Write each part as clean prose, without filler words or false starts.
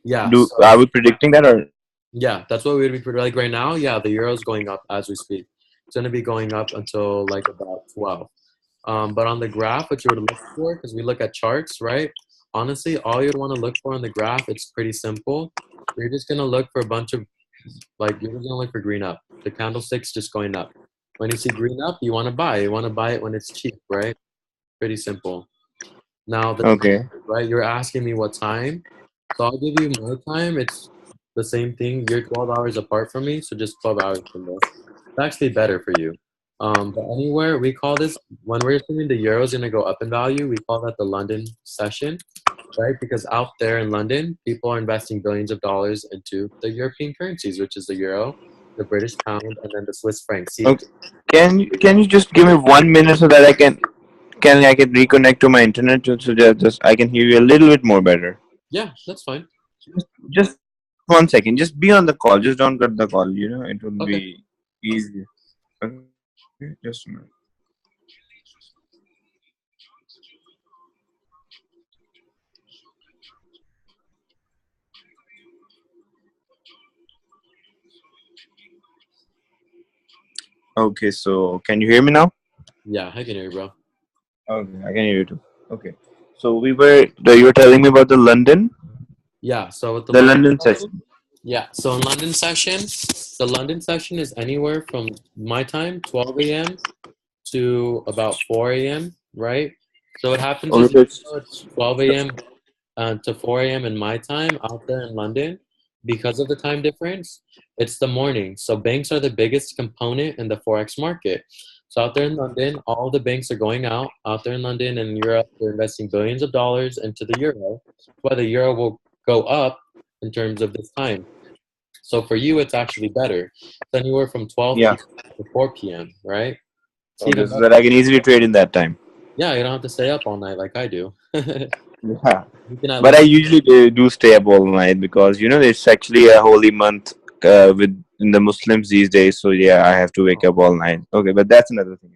Yeah, Do so are we predicting that or? yeah, that's what we'd be like right now. Yeah, the euro is going up as we speak. It's going to be going up until like about 12. But on the graph, what you would look for, because we look at charts, right? Honestly, all you'd want to look for on the graph, it's pretty simple. You're just going to look for a bunch of, like, you're just going to look for green up. The candlestick's just going up. When you see green up, you want to buy. You want to buy it when it's cheap, right? Pretty simple. Now, the time, Okay. right? You're asking me what time. So I'll give you my time. It's the same thing. You're 12 hours apart from me, so just 12 hours from this. It's actually better for you. But anywhere, we call this, when we're assuming the euro is going to go up in value, we call that the London session, right? Because out there in London, people are investing billions of dollars into the European currencies, which is the euro, the British pound, and then the Swiss franc. See, Okay. Can you just give me 1 minute so that I can reconnect to my internet so that just I can hear you a little bit more better. yeah, that's fine. Just 1 second. Just be on the call. Just don't cut the call. It would be Okay. easier. Okay, just a minute. Okay, so can you hear me now? Yeah, I can hear you, bro. Okay, I can hear you too. Okay. So you were telling me about Yeah, so with the the London London session, session. yeah, so in London session, the London session is anywhere from my time, 12 a.m. to about 4 a.m., right? So what happens Okay, is so even it's though it's 12 a.m. To 4 a.m. in my time out there in London, because of the time difference, it's the morning. So banks are the biggest component in the Forex market. So out there in London, all the banks are going out there in London and Europe, they're investing billions of dollars into the euro, where the euro will go up in terms of this time. So for you, it's actually better. It's anywhere from 12 yeah. p.m. to 4 p.m., right? It's Okay, even so better. that I can easily trade in that time. Yeah, you don't have to stay up all night like I do. Yeah. You can at But I least, usually do stay up all night because it's actually a holy month with in the Muslims these days. So yeah, I have to wake up all night. Okay, but that's another thing.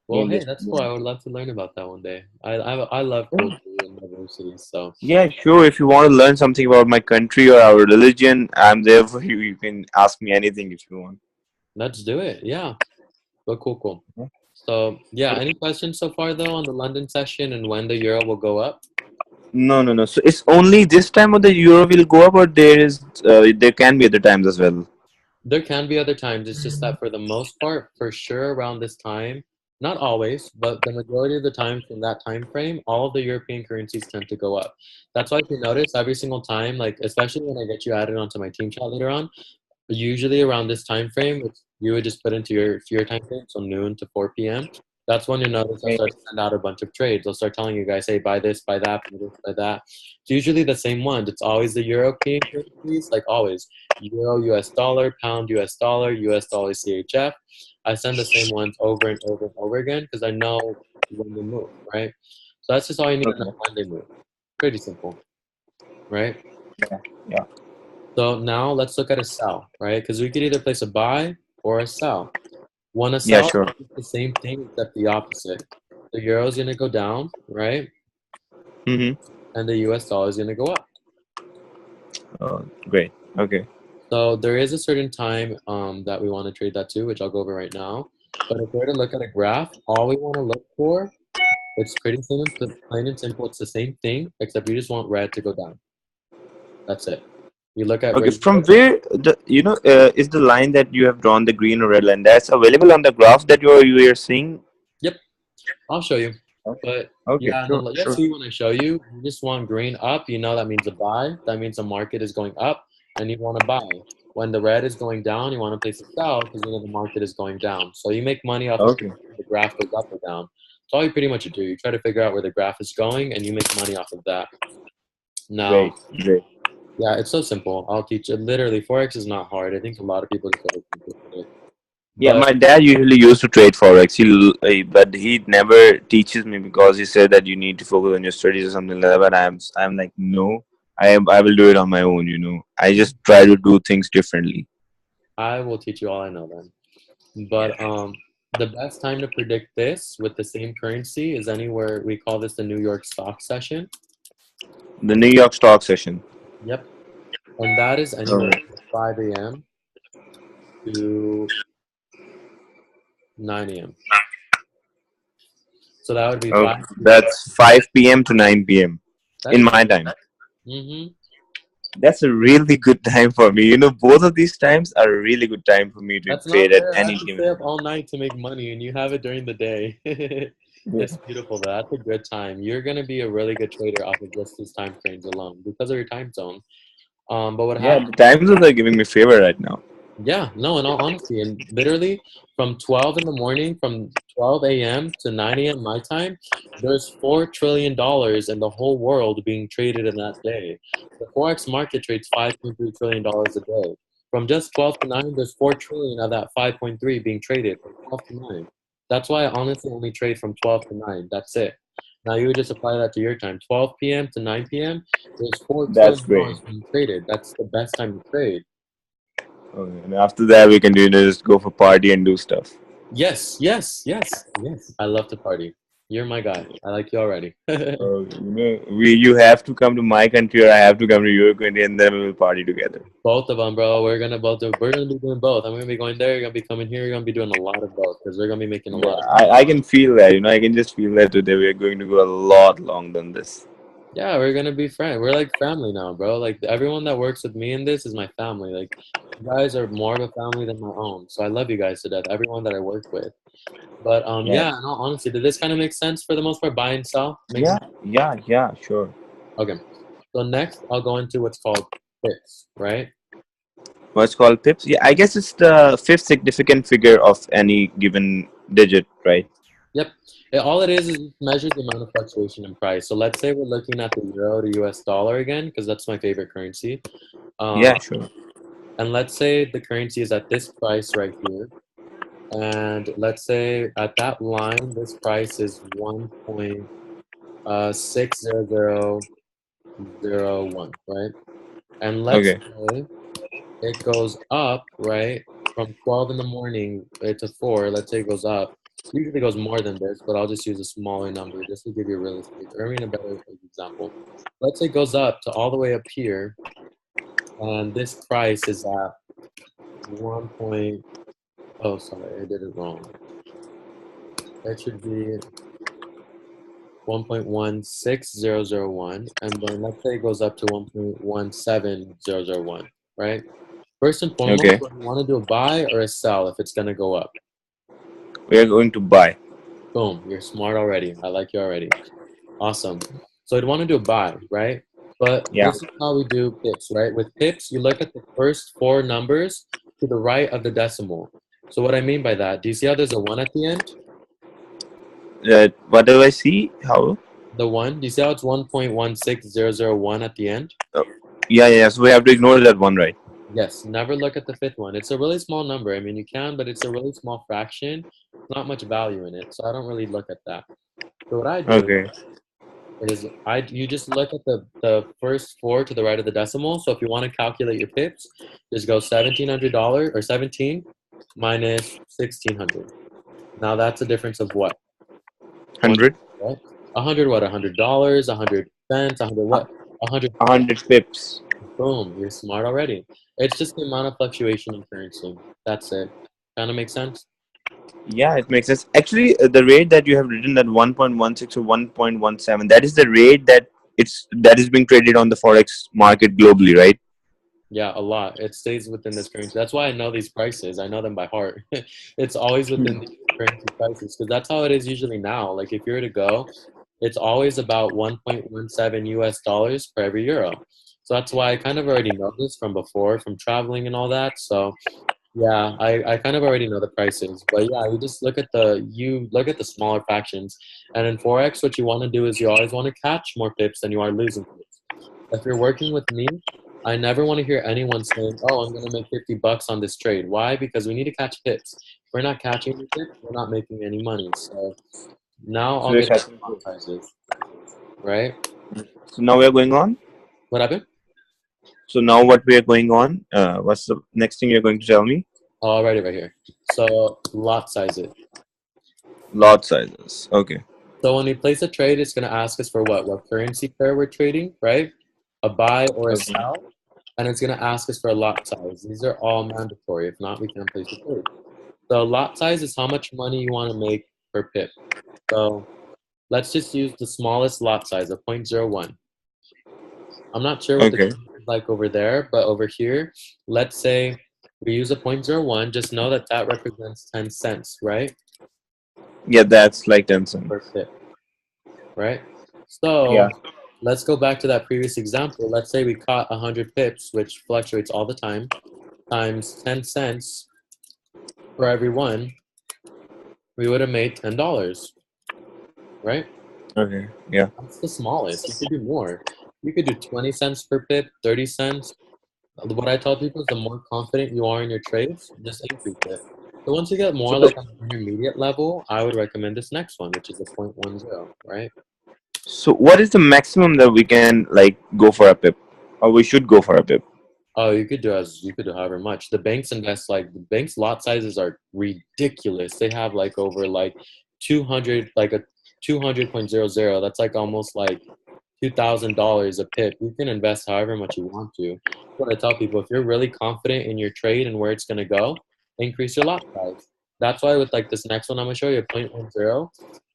well, Don't hey, just that's go cool. I on. would love to learn about that one day. I love culture and diversity, so Yeah, sure. If you want to learn something about my country or our religion, I'm there for you. You can ask me anything if you want. let's do it. Yeah, but cool. So yeah, any questions so far though on the London session and when the euro will go up? No, no, no. So it's only this time of the euro will go up, or there can be other times as well. There can be other times. It's just that for the most part, for sure around this time, not always, but the majority of the time from that time frame, all of the European currencies tend to go up. That's why if you notice every single time, like especially when I get you added onto my team chat later on, usually around this time frame, which you would just put into your time frame, so noon to 4 p.m. That's when you notice I'll start to send out a bunch of trades. I'll start telling you guys, hey, buy this, buy that, buy this, buy that. It's usually the same ones. It's always the European currencies, like always. Euro, US dollar, pound, US dollar, CHF. I send the same ones over and over and over again because I know when they move, right? So that's just all you need to know Okay. when they move. Pretty simple, right? Yeah. Yeah. So now let's look at a sell, right? Because we could either place a buy or a sell. Want to Yeah. sell? Sure. It's the same thing except the opposite. The euro is going to go down, right? Mm-hmm. And the US dollar is going to go up. Oh, great. Okay. So there is a certain time that we want to trade that to, which I'll go over right now. But if we're to look at a graph, all we want to look for, it's pretty simple, plain and simple. It's the same thing, except you just want red to go down. That's it. You look at Okay. red. From where is the line that you have drawn the green or red line? That's available on the graph that you are seeing. Yep, I'll show you. Okay. But Okay. yeah, Sure. you'll Sure. see when I show you. You just want green up, you know that means a buy. That means the market is going up, and you want to buy. When the red is going down, you want to place a sell because you know the market is going down. So you make money off of Okay. the graph goes up or down. That's all you pretty much do. You try to figure out where the graph is going, and you make money off of that. Now, Great. Great. yeah, it's so simple. I'll teach it. Literally, forex is not hard. I think a lot of people just overcomplicate it. Yeah, But my dad usually used to trade forex. But he never teaches me because he said that you need to focus on your studies or something like that. But I'm like, no, I will do it on my own. I just try to do things differently. I will teach you all I know then. But the best time to predict this with the same currency is anywhere we call this the New York stock session. The New York stock session. Yep. And that is anywhere Okay. from 5 a.m. to 9 a.m. So that would be Okay. 5 p.m. That's 5 p.m. to 9 p.m. That in is, my time. mm-hmm. That's a really good time for me. Both of these times are a really good time for me to That's not trade at fair. I any have to given stay up time. all night to make money, and you have it during the day. Yeah. It's beautiful, though. That's a good time. You're gonna be a really good trader off of just these time frames alone because of your time zone. But what Yeah, happens? the time zones are giving me favor right now. Yeah, no, in all honesty, and literally from 12 in the morning, from 12 a.m. to 9 a.m. my time, there's $4 trillion in the whole world being traded in that day. The Forex market trades $5.3 trillion a day. From just 12 to 9, there's 4 trillion of that 5.3 being traded from 12 to 9. That's why I honestly only trade from 12 to 9. That's it. Now you would just apply that to your time. 12 p.m. to 9 p.m., there's $4 That's trillion great. being traded. That's the best time to trade. Okay. And after that, we can just go for party and do stuff. Yes, yes, yes, yes. I love to party. You're my guy. I like you already. You have to come to my country, or I have to come to your country, and then we will party together. Both of them, bro. We're gonna be doing both. I'm gonna be going there. You're gonna be coming here. You're gonna be doing a lot of both because we're gonna be making a Yeah, lot of. I can feel that. I can just feel that today we are going to go a lot longer than this. Yeah, we're gonna be friends. We're like family now, bro. Like everyone that works with me in this is my family. Like you guys are more of a family than my own. So I love you guys to death. Everyone that I work with. But Yeah, yeah. No, honestly, did this kind of make sense for the most part? Buy and sell makes yeah, sense. yeah, sure. Okay. So next, I'll go into what's called pips, right? What's called pips? Yeah, I guess it's the fifth significant figure of any given digit, right? Yep. All it is it measures the amount of fluctuation in price. So let's say we're looking at the euro to US dollar again, because that's my favorite currency. Uh, Yeah, sure. and let's say the currency is at this price right here. And let's say at that line, this price is 1.60001, right? And let's Okay. say it goes up, right, from 12 in the morning to 4. Let's say it goes up. Usually goes more than this, but I'll just use a smaller number just to give you a realistic, or I mean a better example. Let's say it goes up to all the way up here, and this price is at 1 point, oh, sorry, I did it wrong. It should be 1.16001, and then let's say it goes up to 1.17001, right? First and foremost, Okay. what you want to do a buy or a sell if it's going to go up. We are going to buy. Boom, you're smart already. I like you already. Awesome. So I'd want to do a buy, right? But Yeah. this is how we do pips, right? With pips, you look at the first four numbers to the right of the decimal. So what I mean by that, do you see how there's a 1 at the end? What do I see? How? The 1, do you see how it's 1.16001 at the end? Oh, yeah, yeah. So we have to ignore that one, right? Yes, never look at the fifth one. It's a really small number. I mean, you can, but it's a really small fraction. Not much value in it, so I don't really look at that. So what I do Okay. is you just look at the first four to the right of the decimal. So if you want to calculate your pips, just go $1,700 or 17 minus 1,600. Now that's a difference of what? 20, 100. right? 100 what? $100, 100 cents, 100 Uh, what? 100 pips. 100 pips. Boom, you're smart already. It's just the amount of fluctuation in currency. That's it. Kind of makes sense? Yeah, it makes sense. Actually, the rate that you have written at 1.16 or 1.17, that is the rate that is being traded on the forex market globally, right? Yeah, a lot. It stays within this currency. That's why I know these prices. I know them by heart. It's always within these currency prices because that's how it is usually now. Like if you were to go, it's always about 1.17 US dollars per every euro. So that's why I kind of already know this from before, from traveling and all that. So yeah, I kind of already know the prices. But yeah, you look at the smaller fractions. And in Forex, what you want to do is you always want to catch more pips than you are losing pips. If you're working with me, I never want to hear anyone saying, "Oh, I'm going to make 50 bucks on this trade." Why? Because we need to catch pips. If we're not catching the pips, we're not making any money. So now So I'll we're get into catching. lot sizes, right? So now we are going on. What happened? So now what we are going on? What's the next thing you're going to tell me? Oh, I'll write it right here. So lot sizes. Lot sizes. Okay. So when we place a trade, it's going to ask us for what? What currency pair we're trading, right? a buy or a Okay. sell, and it's going to ask us for a lot size. These are all mandatory. If not, we can't place a trade. So lot size is how much money you want to make per pip. So let's just use the smallest lot size of 0.01. I'm not sure what the Okay. change is like over there, but over here, let's say we use a 0.01. Just know that that represents 10 cents, right? Yeah, that's like 10 cents. Per pip, right? So Yeah. let's go back to that previous example. Let's say we caught 100 pips, which fluctuates all the time, times 10 cents for every one, we would have made $10, right? Okay. Yeah. That's the smallest. You could do more. You could do 20 cents per pip, 30 cents. What I tell people is the more confident you are in your trades, just increase it. So once you get So, more like on the intermediate level, I would recommend this next one, which is a 0.10, right? so what is the maximum that we can like go for a pip, or we should go for a pip? Oh, you could do however much. The banks invest like the banks lot sizes are ridiculous. They have like over like 200 like a 200.00. That's like almost like $2,000 a pip. You can invest however much you want to. That's what I tell people. If you're really confident in your trade and where it's gonna go, increase your lot size. That's why with like this next one I'm gonna show you, 0.10,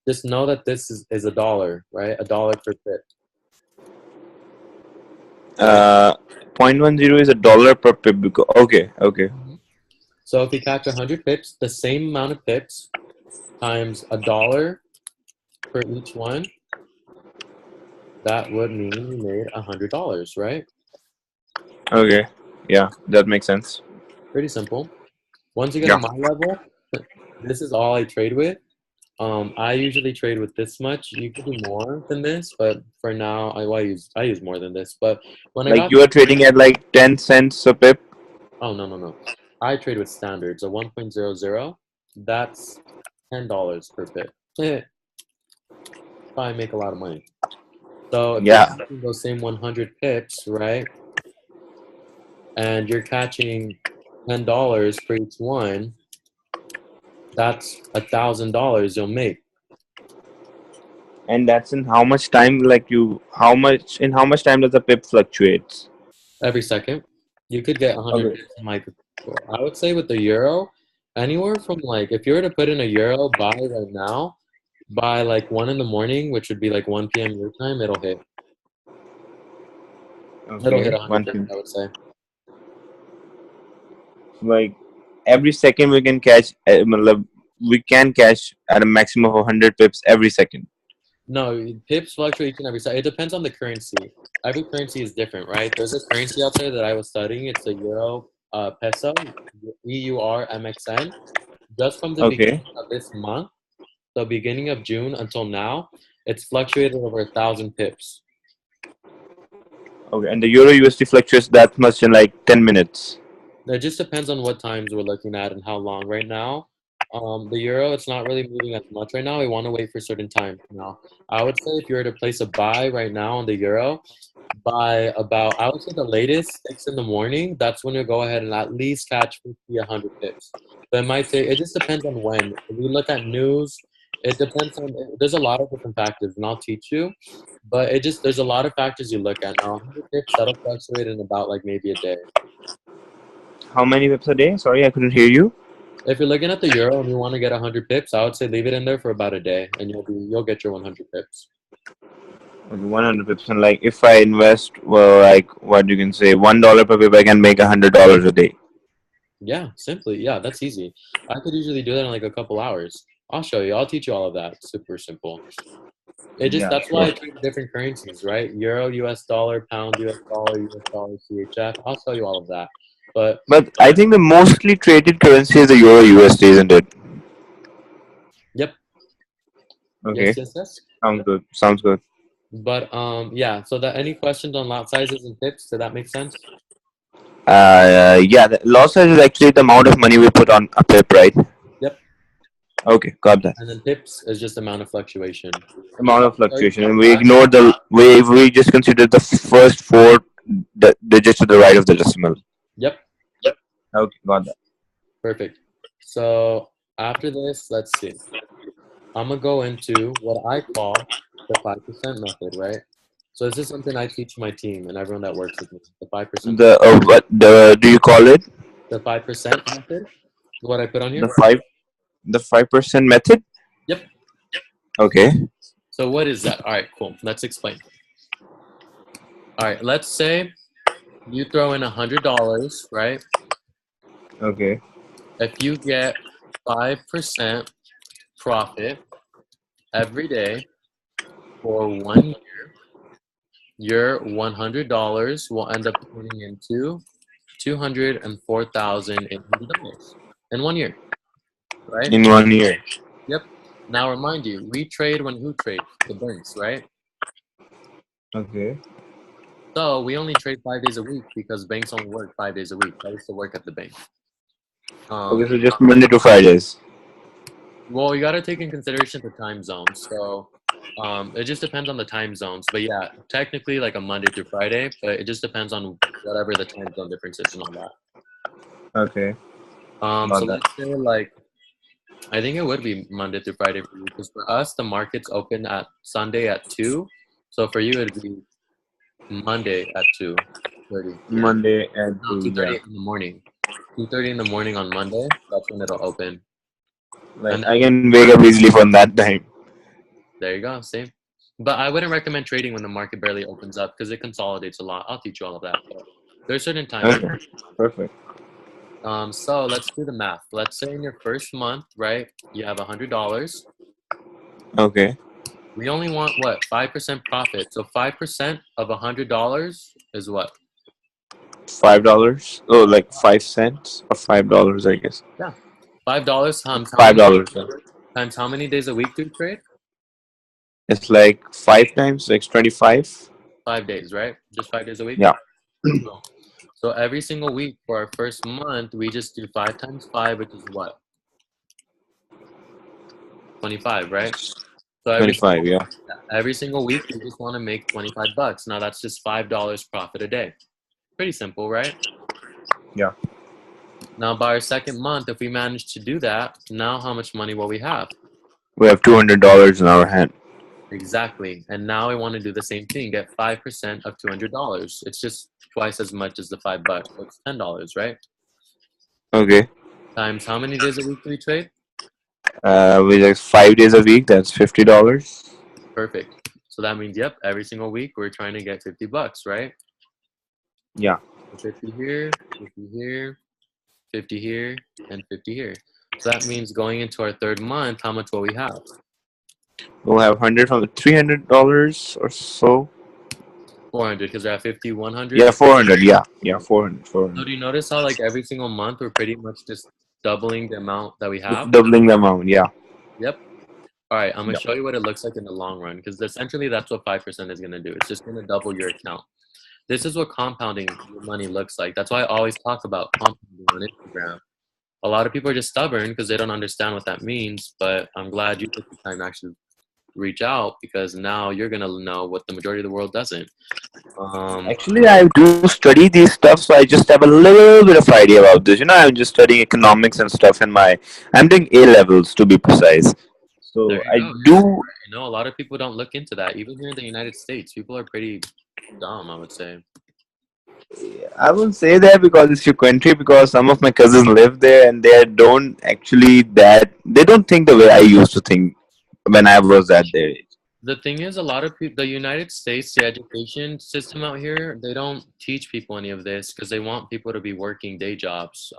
just know that this is a dollar, right? A dollar per pip, right? Uh, 0.10 is a dollar per pip. Because, okay. Okay. Mhm. So if you catch 100 pips, the same amount of pips times a dollar for each one, that would mean you made $100, right? Okay. Yeah, that makes sense. Pretty simple. Once you get Yeah. on my level, this is all I trade with. I usually trade with this much. You could do more than this, but for now, I use more than this. But when I Like got you are trading at like 10 cents a pip. oh no, I trade with standards. A 1.00, that's $10 per pip. I make a lot of money. So if you're Yeah. catching those same 100 pips, right, and you're catching $10 for each one, that's $1,000 you'll make And that's in how much time? Like you, how much in how much time does the pip fluctuates? every second. You could get 100 Okay. pips in like, I would say with the euro, anywhere from like, if you were to put in a euro buy right now, by like 1 in the morning, which would be like 1 p.m. your time, it'll hit Okay. 100 One pips, pip. I would say. Like every second we can catch. Matlab, we can catch at a maximum of 100 pips every second. No, pips fluctuate each and every second. It depends on the currency. Every currency is different, right? There's a currency out there that I was studying. It's the euro peso, EURMXN. Just from the Okay. beginning of this month, the beginning of June until now, it's fluctuated over 1,000 pips. Okay. And the Euro USD fluctuates that much in like 10 minutes. It just depends on what times we're looking at and how long. Right now, the euro, it's not really moving as much right now. We want to wait for certain times now. I would say if you were to place a buy right now on the euro, by about, I would say the latest 6 in the morning, that's when you go ahead and at least catch 50, 100 pips. But it might take, it just depends on when. If we look at news, it depends on, there's a lot of different factors, and I'll teach you. But it just, there's a lot of factors you look at. Now, 100 pips, that'll fluctuate in about like maybe a day. How many pips a day? Sorry, I couldn't hear you. If you're looking at the euro and you want to get 100 pips, I would say leave it in there for about a day, and you'll get your 100 pips. Okay, 100 pips. And like if I invest, well, like what you can say, $1 per pip, I can make $100 a day. Yeah, simply, yeah, that's easy. I could usually do that in like a couple hours. I'll show you. I'll teach you all of that. Super simple. It just Yeah, that's why sure. I trade different currencies, right? Euro, US dollar, pound, US dollar, CHF. I'll show you all of that. But But I think the mostly traded currency is the Euro USD, isn't it? yep, Okay, yes. sounds good. Sounds good. But yeah. So that any questions on lot sizes and pips? Did that make sense? Yeah, the lot size is actually the amount of money we put on a pip, right? Yep. Okay, got that. And then pips is just amount of fluctuation. So Amount I'll of show you fluctuation, all and of we that. ignore the we just consider the first four digits to the right of the decimal. Yep, Okay, got that. perfect. So after this, let's see. I'm gonna go into what I call the 5% method, right? So this is something I teach my team and everyone that works with me. The 5%. What do you call it? The 5% method. What I put on here. The 5% method. Yep. Okay. So what is that? All right, cool. Let's explain. All right, let's say you throw in $100, right? Okay. If you get 5% profit every day for 1 year, your $100 will end up turning into $204,800 in 1 year, right? In 1 year. Yep. Now remind you, we trade when who trades? The banks, right? Okay. So we only trade 5 days a week because banks only work 5 days a week. I used to work at the bank. Okay. So just Monday to Fridays. Well, you got to take in consideration the time zones. So it just depends on the time zones. But yeah, technically like a Monday through Friday, but it just depends on whatever the time zone difference is and all that. Okay. So Got that. let's say like I think it would be Monday through Friday for you because for us the market's open at Sunday at 2. So for you it'd be Monday at 2:30. Monday and No, two. 2:30 Yeah. in the morning. 2:30 in the morning on Monday. That's when it'll open. Like And I then can wake up easily from that time. there you go, same. But I wouldn't recommend trading when the market barely opens up because it consolidates a lot. I'll teach you all of that. But there's certain times. Okay. Perfect. So let's do the math. Let's say in your first month, right, you have $100. Okay. We only want what? 5% profit. So 5% of $100 is what? $5. Oh, like 5 cents or $5, I guess. Yeah. $5 times how many $5. days a week do you trade? It's like 5 times, like 25. 5 days, right? Just 5 days a week? Yeah. Cool. So every single week for our first month, we just do 5 times 5, which is what? 25, right? So 25. Yeah. every single week, we just want to make 25 bucks. Now that's just $5 profit a day. Pretty simple, right? Yeah. Now by our second month, if we manage to do that, now how much money will we have? We have $200 in our hand. Exactly. And now I want to do the same thing. Get 5% of $200. It's just twice as much as the $5. So it's $10, right? Okay. Times how many days a week do we trade? We like 5 days a week. That's $50. Perfect. So that means, yep, every single week we're trying to get 50 bucks, right? Yeah. So 50 here, 50 here, 50 here, and 50 here. So that means going into our third month, how much will we have? We'll have 100 from the $300 or so. 400 because they're at 50, 100. Yeah, 400. Yeah. Yeah, 400. So 400. do you notice how like every single month we're pretty much just doubling the amount that we Just have? doubling the amount. Yeah. Yep. All right, I'm going Yeah. to show you what it looks like in the long run because essentially that's what 5% is going to do. It's just going to double your account. This is what compounding your money looks like. That's why I always talk about compounding on Instagram. A lot of people are just stubborn because they don't understand what that means, but I'm glad you took the time to actually reach out because now you're going to know what the majority of the world doesn't. Actually, I do study these stuff, so I just have a little bit of idea about this. I'm just studying economics and stuff in my. I'm doing A levels to be precise. There So you I go. do. A lot of people don't look into that. Even here in the United States, people are pretty dumb, I would say. I won't say that because it's your country. Because some of my cousins live there, and they don't actually that. They don't think the way I used to think when I was at their age. The thing is, a lot of people, the United States, the education system out here, they don't teach people any of this because they want people to be working day jobs.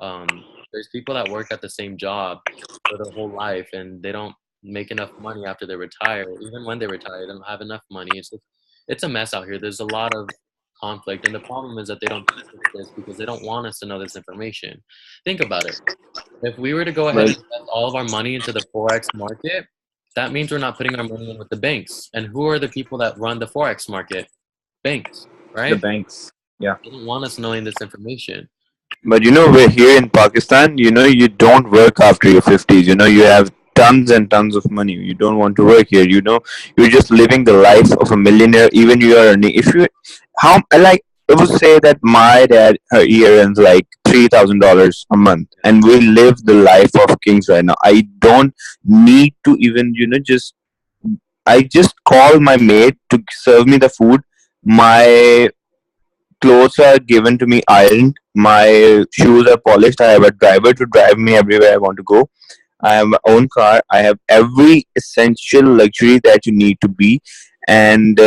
There's people that work at the same job for their whole life and they don't make enough money after they retire. Even when they retire, they don't have enough money. It's a mess out here. There's a lot of conflict, and the problem is that they don't teach us this because they don't want us to know this information. Think about it. If we were to go ahead Like and invest all of our money into the forex market, that means we're not putting our money in with the banks. And who are the people that run the forex market? Banks, the right? banks. Yeah. They don't want us knowing this information. But we're here in Pakistan. You don't work after your 50s. You have tons and tons of money. You don't want to work here. You're just living the life of a millionaire. Even you are earning. If you, how like I would say that my dad he earns like $3,000 a month, and we live the life of kings right now. I don't need to even just. I just call my maid to serve me the food. My clothes are given to me ironed. My shoes are polished. I have a driver to drive me everywhere I want to go. I have my own car. I have every essential luxury that you need to be. And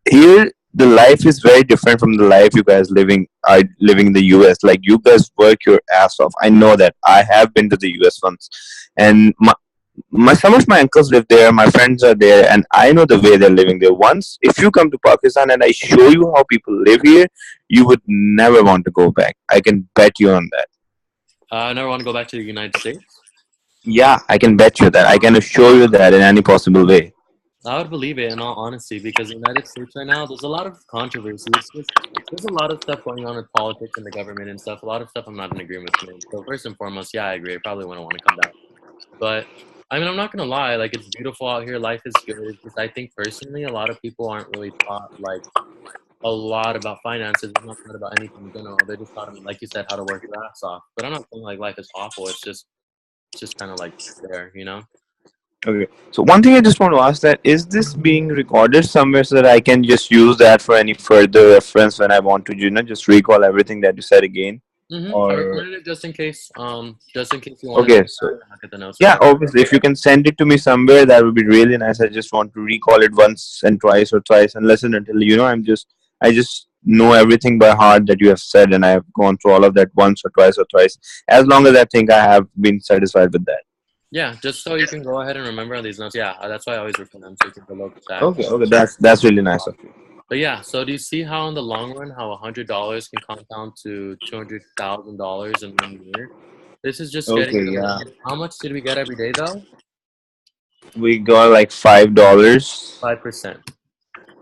here, the life is very different from the life you guys living are living in the US. Like you guys work your ass off. I know that. I have been to the US once, and my some of my uncles live there. My friends are there, and I know the way they're living there. Once, if you come to Pakistan and I show you how people live here, you would never want to go back. I can bet you on that. I never want to go back to the United States. Yeah, I can bet you that. I can assure you that in any possible way. I would believe it in all honesty because the United States right now, there's a lot of controversy. It's just, there's a lot of stuff going on with politics and the government and stuff. A lot of stuff I'm not in agreement with. So first and foremost, yeah, I agree. I probably wouldn't want to come back. But I mean, I'm not gonna lie. Like, it's beautiful out here. Life is good. It's just, I think personally, a lot of people aren't really taught like a lot about finances. They're not taught about anything in general. They just taught them, like you said, how to work your ass off. But I'm not saying like life is awful. It's just kind of like there, you know. Okay. So one thing I just want to ask that is this being recorded somewhere so that I can just use that for any further reference when I want to, just recall everything that you said again? I Or recorded it just in case you wanted to okay, so look at the notes or yeah, whatever. obviously, if you can send it to me somewhere, that would be really nice. I just want to recall it once and twice or twice and listen until I just know everything by heart that you have said, and I have gone through all of that once or twice or twice. As long as I think I have been satisfied with that. Yeah, just so you can go ahead and remember on these notes. Yeah, that's why I always refer them so you can go look back. Okay, okay, that's really nice of you. But yeah, so do you see how in the long run, how $100 can compound to $200,000 in 1 year? This is just getting. Okay, yeah, How much did we get every day though? we got like $5, 5%.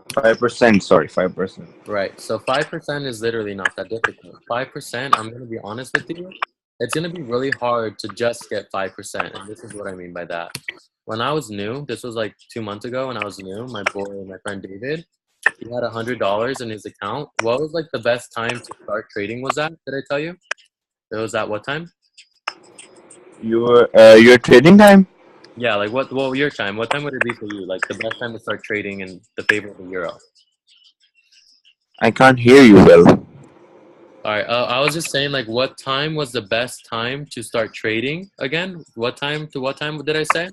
5%. Sorry, 5%. Right. So 5% is literally not that difficult. 5%, I'm gonna be honest with you, it's gonna be really hard to just get 5%. And this is what I mean by that. When I was new, this was like 2 months ago when I was new, my friend David, he had $100 in his account. What was like the best time to start trading was that? Did I tell you? It was at what time? Your trading time? Yeah, like what your time? What time would it be for you? Like the best time to start trading in the favor of the euro? I can't hear you well. All right. I was just saying, like, what time was the best time to start trading again? What time to what time did I say?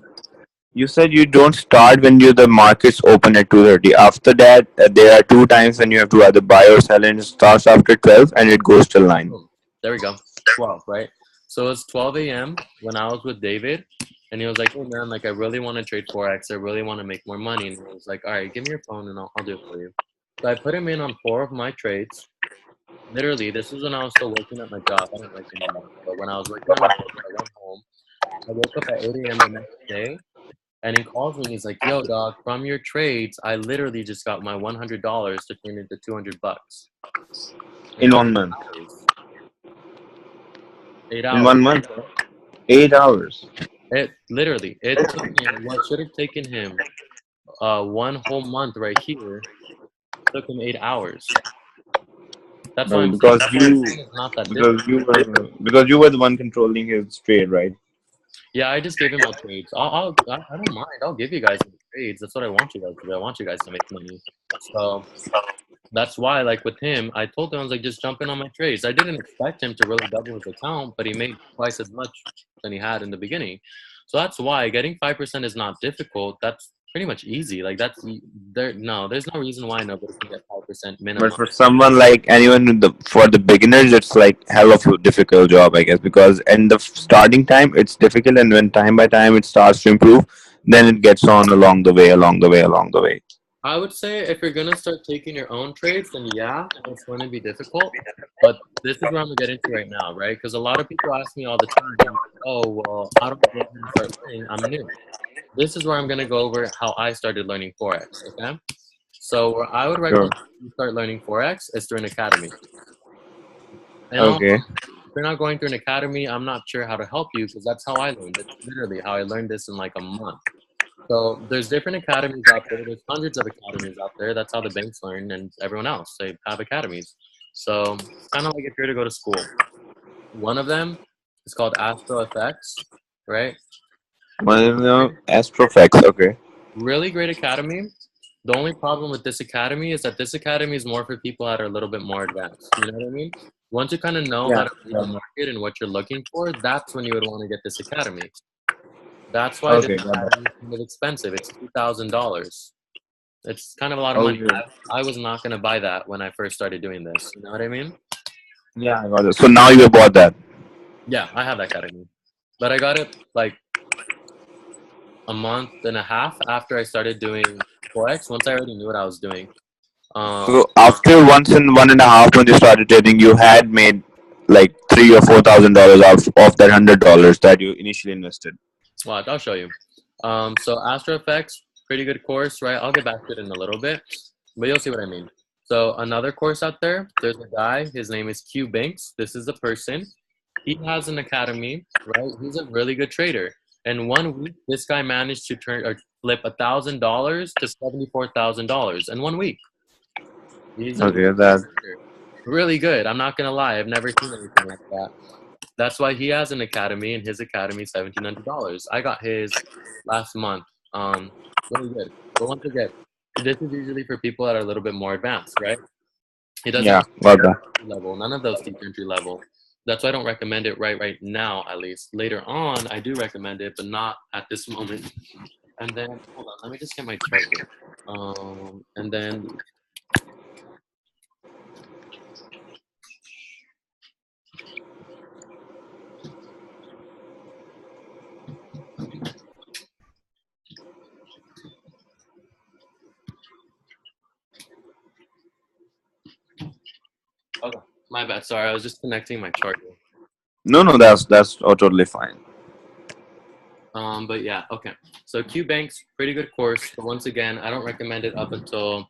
You said you don't start when the markets open at 2:30. After that, there are two times when you have to either buy or sell, and it starts after 12 and it goes till 9. Boom. There we go. 12, right? So it's 12 a.m. when I was with David, and he was like, "Hey man, like I really want to trade forex. I really want to make more money." And I was like, "All right, give me your phone, and I'll do it for you." So I put him in on 4 of my trades. Literally, this was when I was still working at my job. I don't work anymore. But when I was working at my job, I went home. I woke up at 8 a.m. the next day, and he calls me. And he's like, "Yo, dog, from your trades, I literally just got my $100 to turn into $200 in In like 1 month. 8 hours. Eight In hours. 1 month, 8 hours. It took him what should have taken him 1 whole month right here. Took him 8 hours. That's why No, I'm saying because you 5% is not that difficult. because you were the one controlling his trade, right? Yeah, I just gave him all trades. I don't mind. I'll give you guys the trades. That's what I want you guys to do. I want you guys to make money. So that's why, like with him, I told him I was like, just jump in on my trades. I didn't expect him to really double his account, but he made twice as much than he had in the beginning. So that's why getting 5% is not difficult. That's pretty much easy. Like that's there. No, there's no reason why nobody can get 5% But minimum. for someone like anyone for the beginners, it's like hell of a difficult job, I guess, because in the starting time it's difficult, and when time by time it starts to improve, then it gets on along the way, along the way, along the way. I would say if you're gonna start taking your own trades, then yeah, it's going to be difficult. But this is what I'm gonna get into right now, right? Because a lot of people ask me all the time, "Oh, well, how do I go ahead and start learning? I'm new." This is where I'm gonna go over how I started learning forex. Okay, so where I would Sure. recommend you start learning forex is through an academy. And Okay. if you're not going through an academy, I'm not sure how to help you because that's how I learned it. Literally, how I learned this in like a month. So there's different academies out there. There's hundreds of academies out there. That's how the banks learn, and everyone else they have academies. So it's kind of like if you're to go to school. One of them is called Astro FX, right? Well, Astrofax. Okay. Really great academy. The only problem with this academy is that this academy is more for people that are a little bit more advanced. You know what I mean? Once you kind of know how Yeah. to read the market and what you're looking for, that's when you would want to get this academy. That's why this Okay, got that. academy is kind of expensive. It's $2,000. It's kind of a lot of money. Okay. I was not going to buy that when I first started doing this. You know what I mean? Yeah, I got it. So now you bought that. Yeah, I have that academy. But I got it like a month and a half after I started doing Forex, once I already knew what I was doing. So after once in 1.5 months you started trading, you had made like $3,000 or $4,000 off that $100 that you initially invested. Well, I'll show you. So Astro Effects, pretty good course, right? I'll get back to it in a little bit, but you'll see what I mean. So another course out there, there's a guy, his name is Q Banks. This is a person. He has an academy, right? He's a really good trader. In 1 week, this guy managed to flip $1,000 to $74,000 in 1 week. He's a Okay, that. really good. I'm not gonna lie, I've never seen anything like that. That's why he has an academy, and his academy is $1,700. I got his last month. Really good. But once again, this is usually for people that are a little bit more advanced, right? He doesn't Yeah, got that. level. None of those teach entry level. That's why I don't recommend it right now. At least later on, I do recommend it, but not at this moment. And then hold on, let me just get my charger. And then okay, my bad. Sorry, I was just connecting my charger. No, that's totally fine. But yeah, okay. So Q Banks, pretty good course. But once again, I don't recommend it up until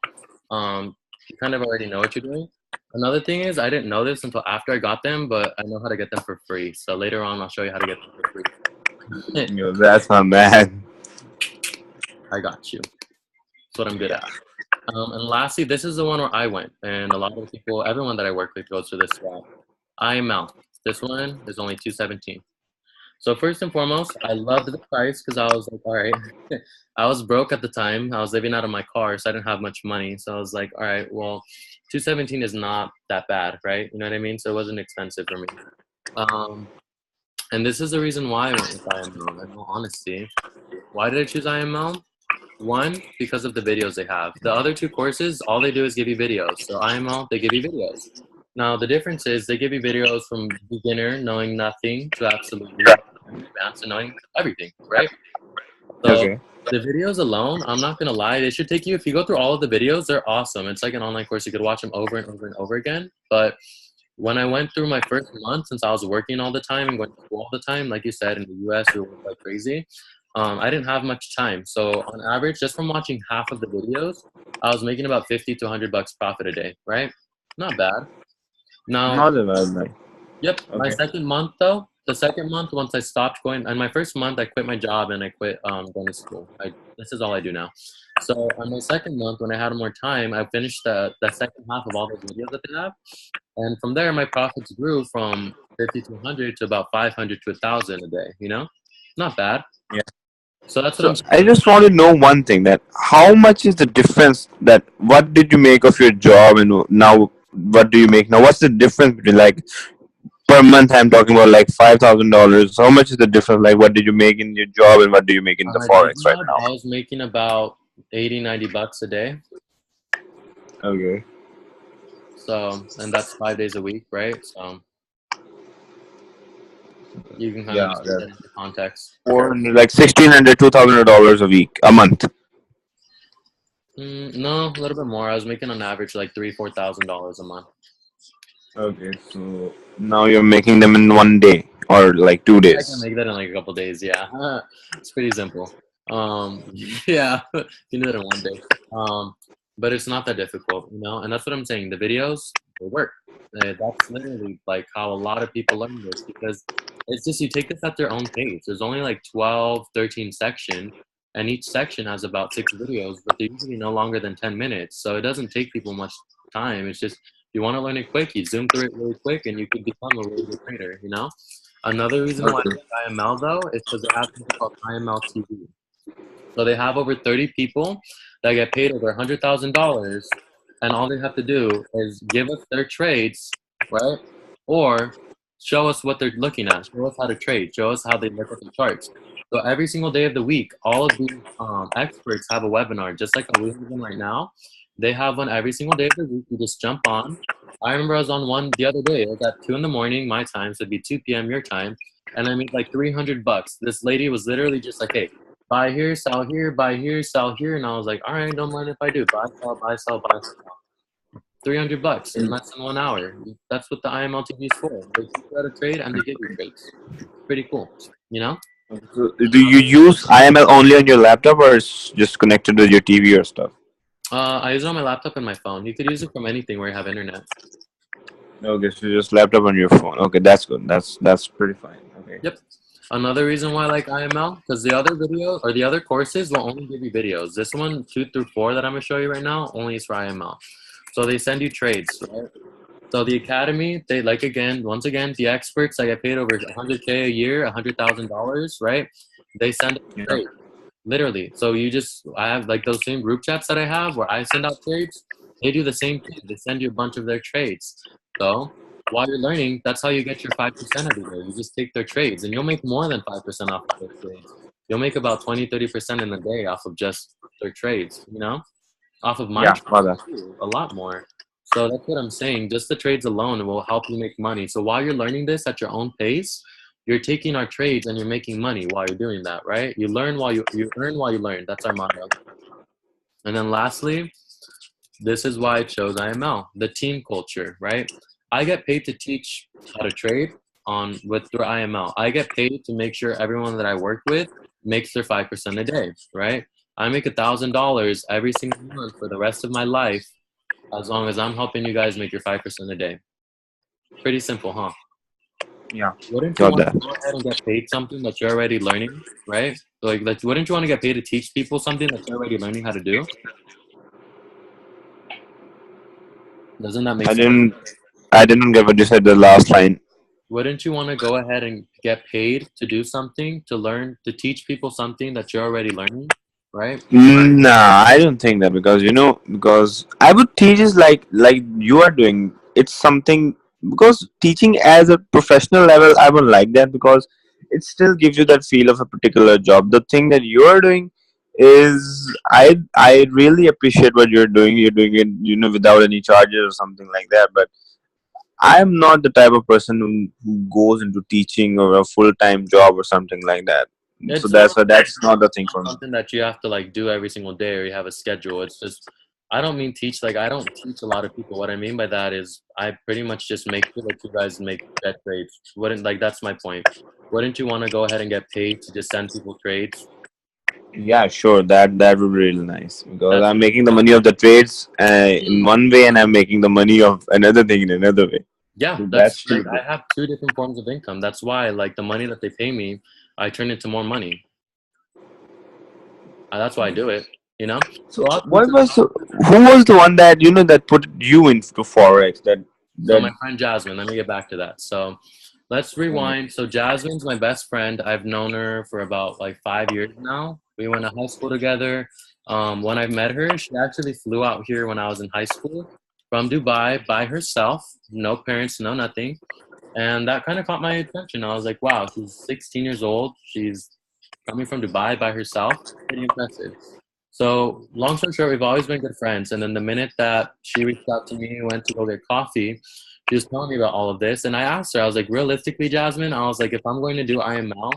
you kind of already know what you're doing. Another thing is I didn't know this until after I got them, but I know how to get them for free. So later on, I'll show you how to get them for free. Yo, that's my man. I got you. That's what I'm good at. And lastly, this is the one where I went, and a lot of people, everyone that I work with goes to this route. IML. This one is only $217. So first and foremost, I loved the price because I was like, all right, I was broke at the time. I was living out of my car, so I didn't have much money. So I was like, all right, well, 217 is not that bad, right? You know what I mean? So it wasn't expensive for me. And this is the reason why I went with IML, in all honesty. Why did I choose IML? One, because of the videos they have. The other two courses, all they do is give you videos. So IML, they give you videos. Now, the difference is they give you videos from beginner, knowing nothing, to absolutely advanced and knowing everything, right? So Okay. the videos alone, I'm not going to lie, they should take you, if you go through all of the videos, they're awesome. It's like an online course. You could watch them over and over and over again. But when I went through my first month, since I was working all the time and going to school all the time, like you said, in the US, we work like crazy. I didn't have much time. So on average, just from watching half of the videos, I was making about 50 to $100 profit a day, right? Not bad. Now, Not a bad man. yep, my Okay. second month though, the second month once I stopped going, and my first month I quit my job and I quit going to school. This is all I do now. So on my second month, when I had more time, I finished the second half of all those videos that they have, and from there my profits grew from 50 to 100 to about 500 to 1,000 a day. You know, not bad. Yeah. So that's what So I'm I saying. just want to know one thing: that how much is the difference? That what did you make of your job, and now what do you make now? What's the difference between like per month? I'm talking about like $5,000. How much is the difference? Like, what did you make in your job, and what do you make in On the my forex right job, now? I was making about 80, $90 a day. Okay. So, and that's 5 days a week, right? So you can kind of Yeah, just put that that's into context. 400, like $1,600, $2,000 a week, a month. No, a little bit more. I was making on average like $3,000, $4,000 a month. Okay, so now you're making them in 1 day or like 2 I can days. make that in like a couple days. Yeah, it's pretty simple. Yeah, you can do it in 1 day. But it's not that difficult, you know. And that's what I'm saying. The videos, they work. That's literally like how a lot of people learn this because it's just you take this at their own pace. There's only like 12, 13 sections, and each section has about 6 videos, but they're usually no longer than 10 minutes. So it doesn't take people much time. It's just you want to learn it quick, you zoom through it really quick, and you can become a really good trader. You know. Another reason why I Okay. like IML though is because they have something called IML TV. So they have over 30 people that get paid over $100,000, and all they have to do is give us their trades, right? Or show us what they're looking at, show us how to trade, show us how they look at the charts. So every single day of the week, all of these experts have a webinar, just like we have one right now. They have one every single day of the week. You just jump on. I remember I was on one the other day. It was at 2 in the morning, my time, so it'd be 2 p.m. your time, and I made like $300. This lady was literally just like, "Hey, buy here, sell here, buy here, sell here," and I was like, "All right, don't mind if I do. Buy, sell, buy, sell, buy, sell." $300 in less than 1 hour. That's what the IML TV is for. They teach you how to trade and they give you trades. Pretty cool, you know? So, do you use IML only on your laptop, or it's just connected with your TV or stuff? I use it on my laptop and my phone. You could use it from anything where you have internet. Okay, so just laptop on your phone. Okay, that's good. That's pretty fine. Okay. Yep. Another reason why I like IML, because the other videos or the other courses will only give you videos. This one, 2 through 4 that I'm gonna show you right now, only is for IML. So they send you trades, right? So the academy, they like once again, the experts, I get paid over 100K a year, $100,000, right? They send a trade, literally. So I have like those same group chats that I have where I send out trades. They do the same thing. They send you a bunch of their trades. So while you're learning, that's how you get your 5% every day. You just take their trades, and you'll make more than 5% off of their trades. You'll make about 20-30% in a day off of just their trades, you know? Off of my Yeah, trades got that. too, a lot more. So that's what I'm saying. Just the trades alone will help you make money. So while you're learning this at your own pace, you're taking our trades and you're making money while you're doing that, right? You learn while you earn while you learn. That's our motto. And then lastly, this is why I chose IML, the team culture, right? I get paid to teach how to trade through IML. I get paid to make sure everyone that I work with makes their 5% a day, right? I make $1,000 every single month for the rest of my life as long as I'm helping you guys make your 5% a day. Pretty simple, huh? Yeah, Wouldn't you got want that. to go ahead and get paid something that you're already learning, right? Like, wouldn't you want to get paid to teach people something that you're already learning how to do? Doesn't that make I sense? didn't. I didn't get what you said. The last line. Wouldn't you want to go ahead and get paid to do something, to learn, to teach people something that you're already learning, right? Nah, I don't think that, because because I would teach is like you are doing. It's something, because teaching as a professional level, I would like that, because it still gives you that feel of a particular job. The thing that you are doing is, I really appreciate what you're doing. You're doing it, without any charges or something like that. But I'm not the type of person who goes into teaching or a full time job or something like that. So It's not that's not the thing for me. something that you have to like do every single day or you have a schedule. It's just I don't mean teach like I don't teach a lot of people. What I mean by that is I pretty much just make sure that you guys make bet trades. Wouldn't like that's my point. Wouldn't you want to go ahead and get paid to just send people trades? Yeah, sure. That would be really nice, because That's I'm making the money of the trades in one way, and I'm making the money of another thing in another way. yeah, So that's that's like really good. I have two different forms of income. That's why like the money that they pay me, I turn into more money. That's why I do it, you know? So So I'll teach what was who was the one that that put you into forex? So That my friend Jasmine, let me get back to that. So let's Okay. rewind. So Jasmine's my best friend. I've known her for about like 5 years now. We went to high school together. When I met her, she actually flew out here when I was in high school from Dubai by herself, no parents, no nothing. And that kind of caught my attention. I was like, wow, she's 16 years old. She's coming from Dubai by herself. Pretty impressive. So long story short, we've always been good friends. And then the minute that she reached out to me, went to go get coffee, she was telling me about all of this. And I asked her, I was like, realistically, Jasmine, I was like, if I'm going to do IML,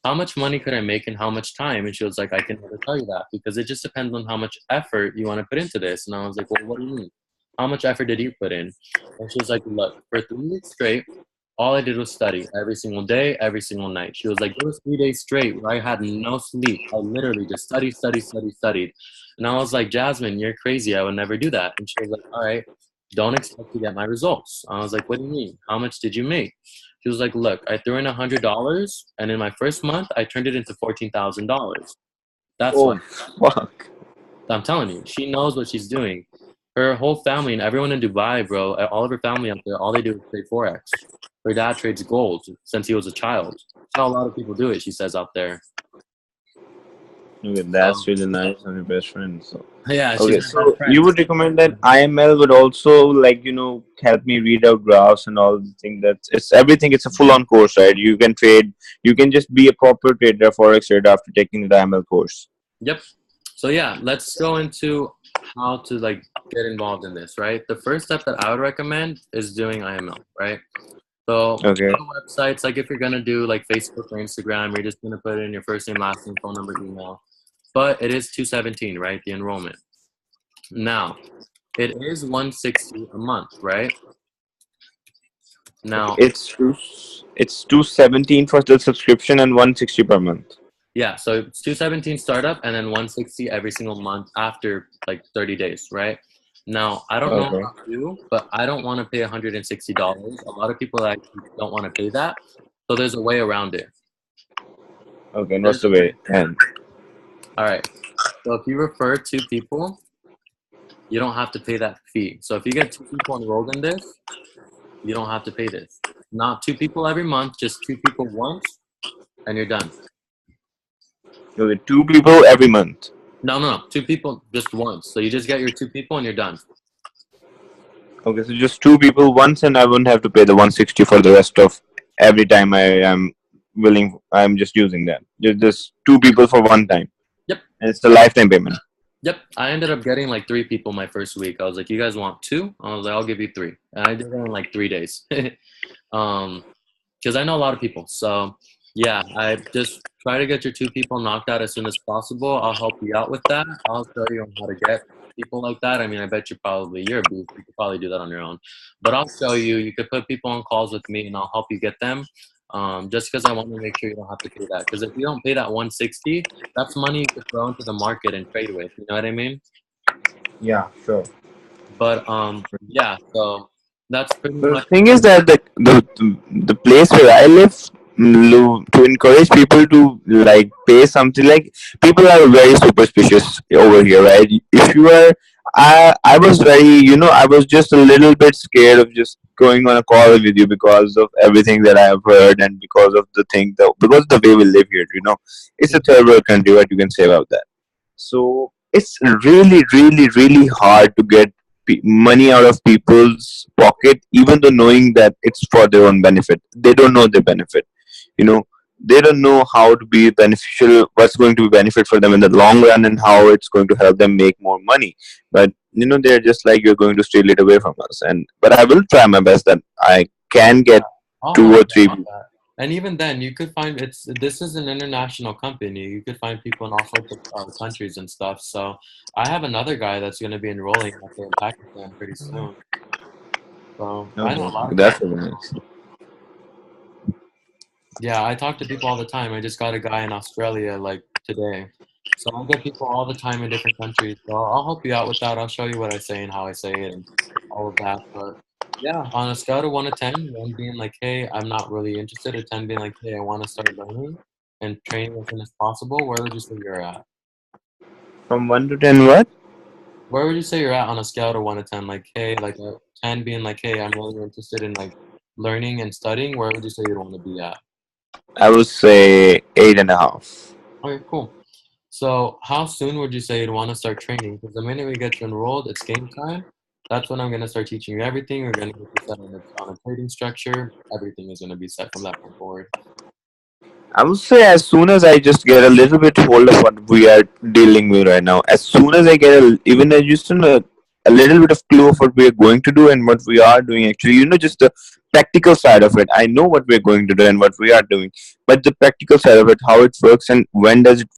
how much money could I make in how much time? And she was like, I can never tell you that because it just depends on how much effort you want to put into this. And I was like, well, what do you mean? How much effort did you put in? And she was like, look, for 3 weeks straight, all I did was study every single day, every single night. She was like, there was 3 days straight where I had no sleep. I literally just studied. And I was like, Jasmine, you're crazy. I would never do that. And she was like, all right, don't expect to get my results. I was like, what do you mean? How much did you make? She was like, look, I threw in $100 and in my first month, I turned it into $14,000. That's what Oh, fuck. I'm telling you. She knows what she's doing. Her whole family and everyone in Dubai, bro, all of her family out there, all they do is trade Forex. Her dad trades gold since he was a child. That's how a lot of people do it, she says out there. Okay, So, that's really nice on your best friend. So Yeah, she's Okay, my best so you friend. would recommend that IML would also like help me read out graphs and all the thing. That's it's everything. It's a full-on course, right? You can trade. You can just be a proper trader, forex trader after taking the IML course. Yep. So yeah, let's go into how to like get involved in this, right? The first step that I would recommend is doing IML, right? So Okay. go to websites, like if you're gonna do like Facebook or Instagram, you're just gonna put in your first name, last name, phone number, email. But it is 217, right? The enrollment. Now, it is 160 a month, right? Okay. Now, It's 217 for the subscription and 160 per month. yeah, so it's 217 startup and then 160 every single month after like 30 days, right? Now, I don't know Okay. about you, but I don't want to pay $160. A lot of people actually don't want to pay that. So there's a way around it. Okay. And what's There's the a way. way? And All right. So if you refer two people, you don't have to pay that fee. So if you get two people enrolled in this, you don't have to pay this. Not two people every month, just two people once, and you're done. okay, 2 people every month. No. Two people just once. So you just get your two people and you're done. Okay, so just 2 people once, and I won't have to pay the 160 for the rest of every time I am willing. I'm just using that. Just 2 people for one time, Yep. and it's a lifetime payment. Yep. I ended up getting like three people my first week. I was like, you guys want two? I was like, I'll give you three. And I did it in like 3 days. Because I know a lot of people. So yeah, I just try to get your two people knocked out as soon as possible. I'll help you out with that. I'll show you on how to get people like that. I mean, I bet you're a beast. You could probably do that on your own. But I'll show you. You could put people on calls with me, and I'll help you get them. Just because I want to make sure you don't have to pay that. Because if you don't pay that 160, that's money you could throw into the market and trade with. You know what I mean? Yeah, sure. But yeah. So that's pretty The much. thing is that the place where I live, to encourage people to like pay something, like people are very superstitious over here, right? If you are, I was very, I was just a little bit scared of just going on a call with you because of everything that I have heard, and because of the thing that because of the way we live here, it's a third world country. What you can say about that? So it's really, really, really hard to get money out of people's pocket, even though knowing that it's for their own benefit. They don't know their benefit. You know, they don't know how to be beneficial, what's going to be benefit for them in the long run, and how it's going to help them make more money. But they're just like, you're going to steal it away from us. And but I will try my best that I can get I'll two help or you three. out with that. And even then, you could find this is an international company. You could find people in all sorts of countries and stuff. So I have another guy that's going to be enrolling up there in Pakistan pretty soon. So I know a lot Okay, of that's people. very nice. Yeah, I talk to people all the time. I just got a guy in Australia like today. So I get people all the time in different countries. So I'll help you out with that. I'll show you what I say and how I say it and all of that. But yeah, on a scale of 1 to 10, 1 being like, hey, I'm not really interested, or 10 being like, hey, I want to start learning and training as soon as possible, where would you say you're at? From 1 to 10, what? Where would you say you're at on a scale of 1 to 10? Like, hey, like a 10 being like, hey, I'm really interested in like learning and studying. Where would you say you'd want to be at? I would say 8.5. Okay, cool. So how soon would you say you'd want to start training? Because the minute we get you enrolled, it's game time. That's when I'm going to start teaching you everything. We're going to get you set on a trading structure. Everything is going to be set from that point forward. I would say as soon as I just get a little bit hold of what we are dealing with right now, as soon as I get even just a little bit of clue of what we are going to do and what we are doing, actually, just the practical side of it. I know what we're going to do and what we are doing, but the practical side of it, how it works and when does it